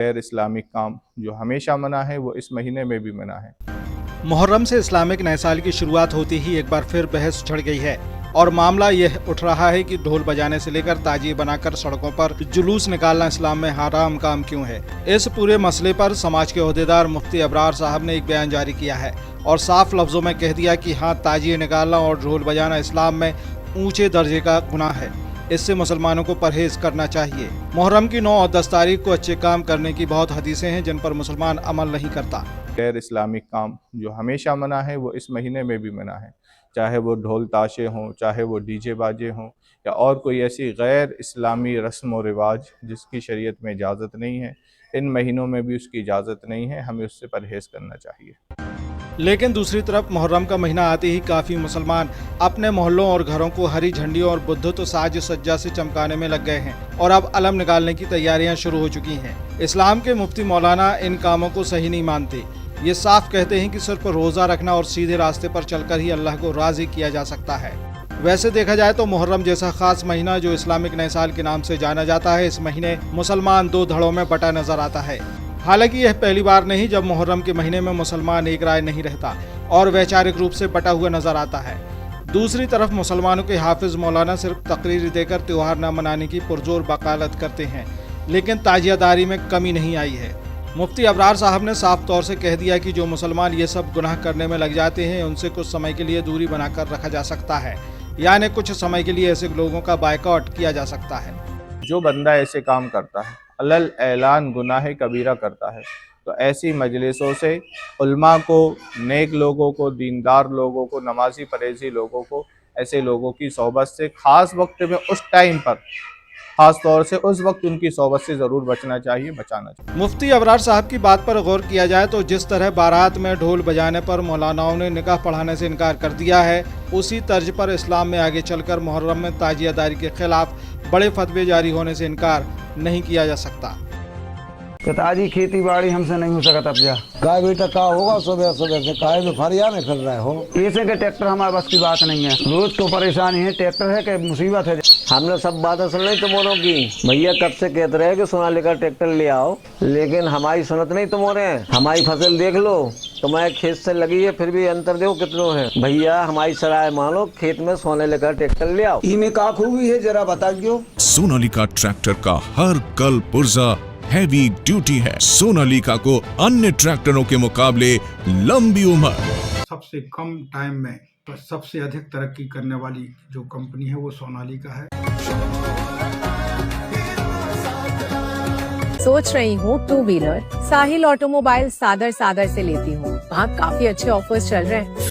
गैर इस्लामिक काम जो हमेशा मना है वो इस महीने में भी मना है। मुहर्रम से इस्लामिक नए साल की शुरुआत होते ही एक बार फिर बहस छिड़ गई है और मामला यह उठ रहा है कि ढोल बजाने से लेकर ताजिए बनाकर सड़कों पर जुलूस निकालना इस्लाम में हराम काम क्यों है। इस पूरे मसले पर समाज के ओहदेदार मुफ्ती अबरार साहब ने एक बयान जारी किया है और साफ लफ्जों में कह दिया कि हाँ, ताजिए निकालना और ढोल बजाना इस्लाम में ऊंचे दर्जे का गुनाह है, इससे मुसलमानों को परहेज करना चाहिए। मुहर्रम की 9 और 10 तारीख को अच्छे काम करने की बहुत हदीसें हैं जिन पर मुसलमान अमल नहीं करता। गैर इस्लामिक काम जो हमेशा मना है वो इस महीने में भी मना है, चाहे वो ढोल ताशे हों, चाहे वो डीजे बाजे हों या और कोई ऐसी गैर इस्लामी रस्म व रिवाज जिसकी शरीयत में इजाज़त नहीं है, इन महीनों में भी उसकी इजाज़त नहीं है, हमें उससे परहेज़ करना चाहिए। लेकिन दूसरी तरफ मुहर्रम का महीना आते ही काफी मुसलमान अपने मोहल्लों और घरों को हरी झंडी और बुद्धत्व साज सज्जा से चमकाने में लग गए हैं और अब अलम निकालने की तैयारियां शुरू हो चुकी हैं। इस्लाम के मुफ्ती मौलाना इन कामों को सही नहीं मानते। ये साफ कहते हैं कि सिर्फ रोजा रखना और सीधे रास्ते पर चलकर ही अल्लाह को राजी किया जा सकता है। वैसे देखा जाए तो मुहर्रम जैसा खास महीना जो इस्लामिक नए साल के नाम से जाना जाता है, इस महीने मुसलमान 2 धड़ों में बटा नजर आता है। हालांकि यह पहली बार नहीं जब मुहर्रम के महीने में मुसलमान एक राय नहीं रहता और वैचारिक रूप से बटा हुआ नजर आता है। दूसरी तरफ मुसलमानों के हाफिज मौलाना सिर्फ तकरीर देकर त्योहार न मनाने की पुरजोर वकालत करते हैं, लेकिन ताजियादारी में कमी नहीं आई है। मुफ्ती अबरार साहब ने साफ तौर से कह दिया कि जो मुसलमान ये सब गुनाह करने में लग जाते हैं उनसे कुछ समय के लिए दूरी बनाकर रखा जा सकता है, यानी कुछ समय के लिए ऐसे लोगों का बायकॉट किया जा सकता है। जो बंदा ऐसे काम करता है, अलल ऐलान गुनाह कबीरा करता है, तो ऐसी मजलिसों से उल्मा को, नेक लोगों को, दीनदार लोगों को, नमाजी परहेजी लोगों को, ऐसे लोगों की सोहबत से ख़ास वक्त में, उस टाइम पर ख़ास तौर से उस वक्त उनकी सोहबत से ज़रूर बचना चाहिए, बचाना चाहिए। मुफ्ती अबरार साहब की बात पर गौर किया जाए तो जिस तरह बारात में ढोल बजाने पर मौलानाओं ने निकाह पढ़ाने से इनकार कर दिया है, उसी तर्ज पर इस्लाम में आगे चलकर मुहर्रम में ताजियादारी के खिलाफ बड़े फतवे जारी होने से इनकार नहीं किया जा सकता। पिताजी खेती बाड़ी हमसे नहीं हो सकता। अब जा गाय बेटा का होगा सुबह सुबह से काहे में फरिया में फिर रहे हो। ऐसे के ट्रैक्टर हमारे बस की बात नहीं है, रोज तो परेशानी है, ट्रैक्टर है कि मुसीबत है। हमने सब बातें सुन ली तुमों की। भैया कब से कहते रहे कि सोनालिका ट्रैक्टर ले आओ, लेकिन हमारी सुनत नहीं तुमों। हमारी फसल देख लो, तुम्हारे खेत से लगी है, फिर भी अंतर देखो कितनों है। भैया हमारी सराय मानो, खेत में सोनालिका ट्रैक्टर ले आओ। इनमें का खूबी है जरा बताइयो। सोनालिका ट्रैक्टर का हर कल पुर्जा हैवी ड्यूटी है। सोनालिका को अन्य ट्रैक्टरों के मुकाबले लंबी उम्र, सबसे कम टाइम में सबसे अधिक तरक्की करने वाली जो कंपनी है वो सोनालिका है। सोच रही हूँ 2 व्हीलर साहिल ऑटोमोबाइल सादर से लेती हूँ। वहाँ काफी अच्छे ऑफर्स चल रहे हैं।